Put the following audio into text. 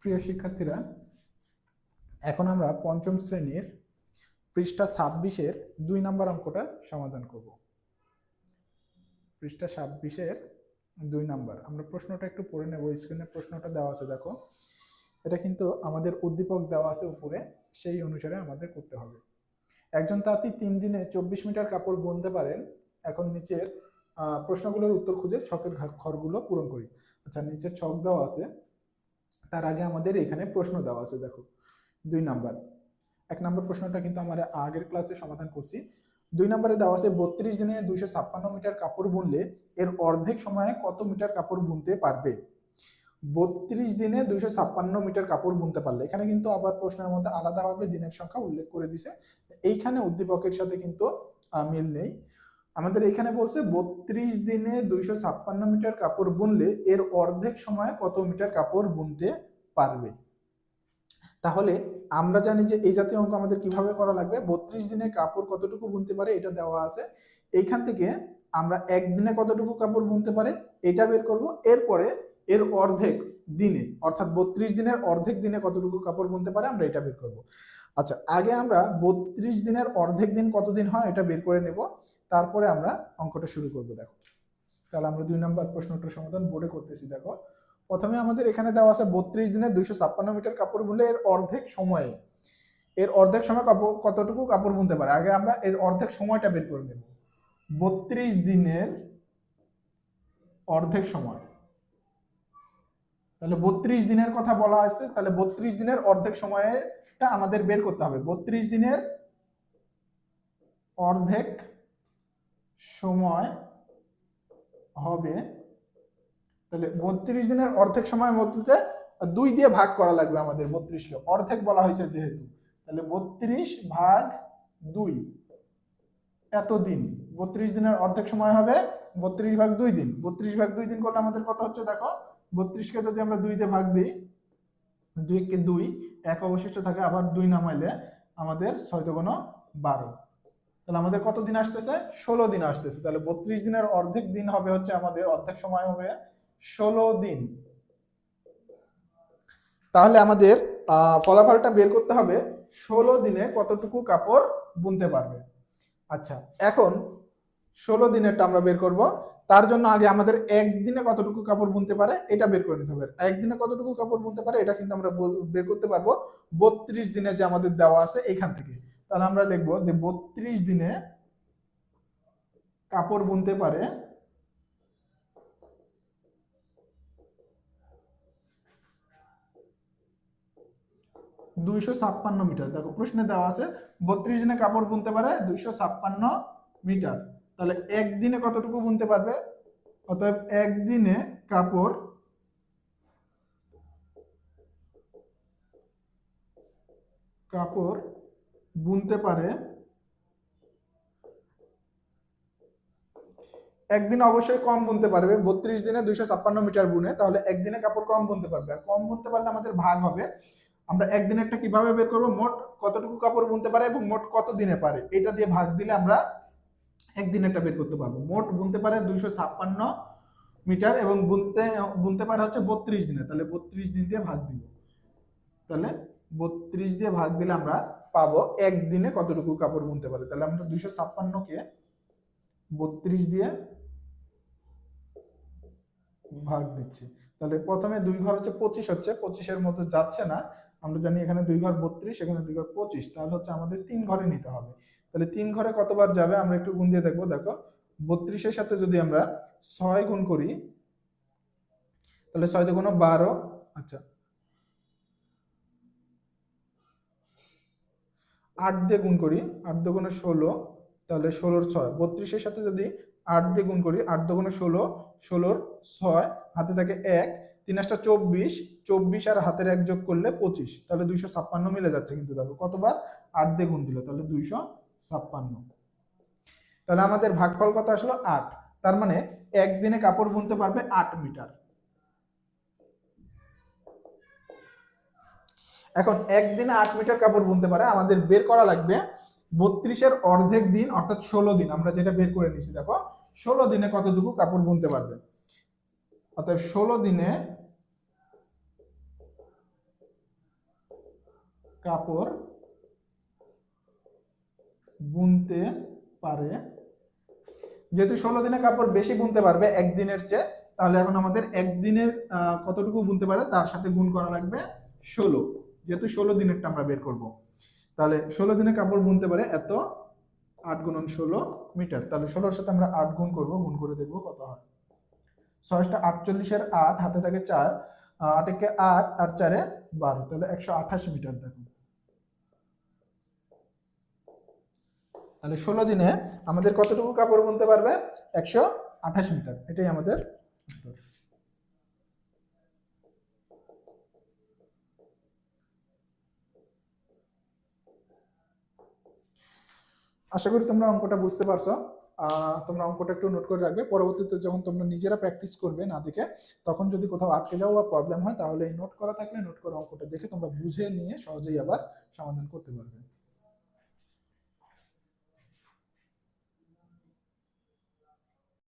প্রিয় শিক্ষার্থীরা, এখন আমরা পঞ্চম শ্রেণীর পৃষ্ঠা 26-এর 2 নম্বর অঙ্কটা সমাধান করব। পৃষ্ঠা 26-এর 2 নম্বর। আমরা প্রশ্নটা একটু পড়ে নেব। স্ক্রিনে প্রশ্নটা দেওয়া আছে, দেখো। এটা কিন্তু আমাদের উদ্দীপক দেওয়া আছে উপরে, সেই অনুসারে আমাদের করতে হবে। একজন তাঁতি 3 দিনে 24 মিটার কাপড় বুনতে পারেন। এখন নিচের প্রশ্নগুলোর উত্তর খুঁজে ছকের ঘরগুলো পূরণ করি। আচ্ছা, নিচে ছক দেওয়া আছে, তার আগে আমাদের এখানে প্রশ্ন দেওয়া আছে, দেখো 2 নাম্বার। 1 নম্বর প্রশ্নটা কিন্তু আমরা আগের ক্লাসে সমাধান করছি। 2 নম্বরে দেওয়া আছে 32 দিনে 256 মিটার কাপড় বুনলে এর অর্ধেক সময়ে কত মিটার কাপড় বুনতে পারবে। 32 দিনে 256 মিটার কাপড় বুনতে পারলে, এখানে কিন্তু আবার প্রশ্নের মধ্যে আলাদাভাবে দিনের সংখ্যা উল্লেখ করে দিছে। এইখানে উদ্দীপকের সাথে কিন্তু মিল নেই। আমাদের এখানে বলছে 32 দিনে 256 মিটার কাপড় বুনলে এর অর্ধেক সময়ে কত মিটার কাপড় বুনতে পারবে। তাহলে আমরা জানি যে এই জাতীয় অঙ্ক আমাদের কিভাবে করা লাগবে। 32 দিনে কাপড় কতটুকু বুনতে পারে এটা দেওয়া আছে। এইখান থেকে আমরা একদিনে কতটুকু কাপড় বুনতে পারে এটা বের করব। এরপরে এর অর্ধেক দিনে, অর্থাৎ 32 দিনের অর্ধেক দিনে কতটুকু কাপড় বুনতে পারে আমরা এটা বের করব। আচ্ছা, আগে আমরা 32 দিনের অর্ধেক দিন কতদিন হয় এটা বের করে নেব, তারপরে আমরা অঙ্কটা শুরু করব। দেখো, তাহলে আমরা 2 নম্বর প্রশ্নটার সমাধান বোর্ডে করতেছি। দেখো, প্রথমে আমাদের এখানে দেওয়া আছে 32 দিনে 256 মিটার কাপড় বুনলে এর অর্ধেক সময়ে, এর অর্ধেক সময় কতটুকু কাপড় বুনতে পারে। আগে আমরা এর অর্ধেক সময়টা বের করে নেব। 32 দিনের অর্ধেক সময়, তাহলে 32 দিনের কথা বলা আছে, তাহলে 32 দিনের অর্ধেক সময়টা আমাদের বের করতে হবে। 32 দিনের অর্ধেক সময় হবে, তাহলে 32 দিনের অর্ধেক সময় মধ্যে 2 দিয়ে ভাগ করা লাগবে আমাদের। 32কে অর্ধেক বলা হয়েছে যেহেতু, তাহলে 32 ভাগ 2 এত দিন। 32 দিনের অর্ধেক সময় হবে 32 ভাগ 2 দিন। 32 ভাগ 2 দিন করলে আমাদের কত হচ্ছে, দেখো 32কে যদি আমরা 2 দিয়ে ভাগ দিই, 2 কে 2, 1 অবশিষ্ট থাকে, আবার 2 নামাইলে আমাদের 6 × 12, তাহলে আমাদের কত দিন আসতেছে, 16 দিন আসতেছে। তাহলে 32 দিনের অর্ধেক দিন হবে হচ্ছে আমাদের, অর্ধেক সময় হবে 16 দিন। তাহলে আমাদের ফলাফলটা বের করতে হবে 16 দিনে কতটুকু কাপড় বুনতে পারবে। আচ্ছা, এখন 16 দিনেরটা আমরা বের করব। তার জন্য আগে আমাদের একদিনে কতটুকু কাপড় বুনতে পারে এটা বের করে নিতে হবে। একদিনে কতটুকু কাপড় বুনতে পারে এটা কিন্তু আমরা বের করতে পারবো 32 দিনে যে আমাদের দেওয়া আছে এইখান থেকে। তাহলে আমরা লিখবো যে 32 দিনে কাপড় বুনতে পারে 256 মিটার। দেখো প্রশ্নে দেওয়া আছে 32 দিনে কাপড় বুনতে পারে 256 মিটার। তাহলে একদিনে কতটুকু বুনতে পারবে, অতএব একদিনে কাপড় বুনতে পারে, একদিনে অবশ্যই কম বুনতে পারবে। 32 দিনে 256 মিটার বুনে, তাহলে একদিনে কাপড় কম বুনতে পারবে। আর কম বুনতে পারলে আমাদের ভাগ হবে। আমরা একদিনেরটা কিভাবে বের করব, মোট কতটুকু কাপড় বুনতে পারে এবং মোট কত দিনে পারে এটা দিয়ে ভাগ দিলে আমরা একদিনেরটা বের করতে পারবো। মোট বুনতে পারে 256 মিটার এবং বুনতে পারে হচ্ছে 32 দিনে, তাহলে 32 দিন দিয়ে ভাগ দিব। তাহলে 32 দিয়ে ভাগ দিলে আমরা পাবো একদিনে কতটুকু কাপড় বুনতে পারে। তাহলে আমরা 256কে 32 দিয়ে ভাগ দিচ্ছি। তাহলে প্রথমে 2 ঘর হচ্ছে 25 হচ্ছে, 25-এর মধ্যে যাচ্ছে না। আমরা জানি এখানে 2 ঘর 32, এখানে 2 ঘর 25, তাহলে হচ্ছে আমাদের 3 ঘরে নিতে হবে। তাহলে 3 ঘরে কতবার যাবে আমরা একটু গুণ দিয়ে দেখবো। দেখো 32-এর সাথে যদি আমরা 6 গুণ করি, তাহলে 6 × 12, আচ্ছা 8 দিয়ে গুণ করি, 8 × 16, তাহলে 16-র 6। 32-এর সাথে যদি 8 দিয়ে গুণ করি, 8 × 16, 16-র 6, হাতে থাকে 1, 3 × 24, 24 আর হাতের 1 যোগ করলে 25, তাহলে 256 মিলে যাচ্ছে। কিন্তু দেখো কতবার 8 দিয়ে গুণ দিল, তাহলে 256। তাহলে আমাদের ভাগফল কত আসলো, 8। তার মানে একদিনে কাপড় বুনতে পারবে 8 মিটার। এখন একদিনে 8 মিটার কাপড় বুনতে পারে, আমাদের বের করা লাগবে 32-এর অর্ধেক দিন, অর্থাৎ 16 দিন। আমরা যেটা বের করে নিছি, দেখো 16 দিনে কতটুকু কাপড় বুনতে পারবে। অর্থাৎ 16 দিনে কাপড় বুনতে পারে। যেহেতু 16 দিনে কাপড় বেশি বুনতে পারবে একদিনের চেয়ে, তাহলে এখন আমাদের একদিনের কতটুকু বুনতে পারে তার সাথে গুণ করা লাগবে 16, যেহেতু 16 দিনেরটা আমরা বের করব। তাহলে 16 দিনে কাপড় বুনতে পারে এত, 8 গুণন 16 মিটার। তাহলে 16-র সাথে আমরা 8 গুণ করব, গুণ করে দেখবো কত হয়। 6 48-এর 8, হাতে থাকে 4, 8 একে 8 আর 4 এ 12, তাহলে 128 মিটার। দেখো তাহলে 16 দিনে আমাদের কতটুকু কাপড় বুনতে পারবে? 128 মিটার। এটাই আমাদের উত্তর। আশা করি তোমরা অঙ্কটা বুঝতে পারছো। তোমরা অঙ্কটা একটু নোট করে রাখবে, পরবর্তীতে যখন তোমরা নিজেরা প্র্যাকটিস করবে না দেখে, তখন যদি কোথাও আটকে যাও বা প্রবলেম হয়, তাহলে এই নোট করা থাকলে নোট করে অঙ্কটা দেখে তোমরা বুঝে নিয়ে সহজেই আবার সমাধান করতে পারবে।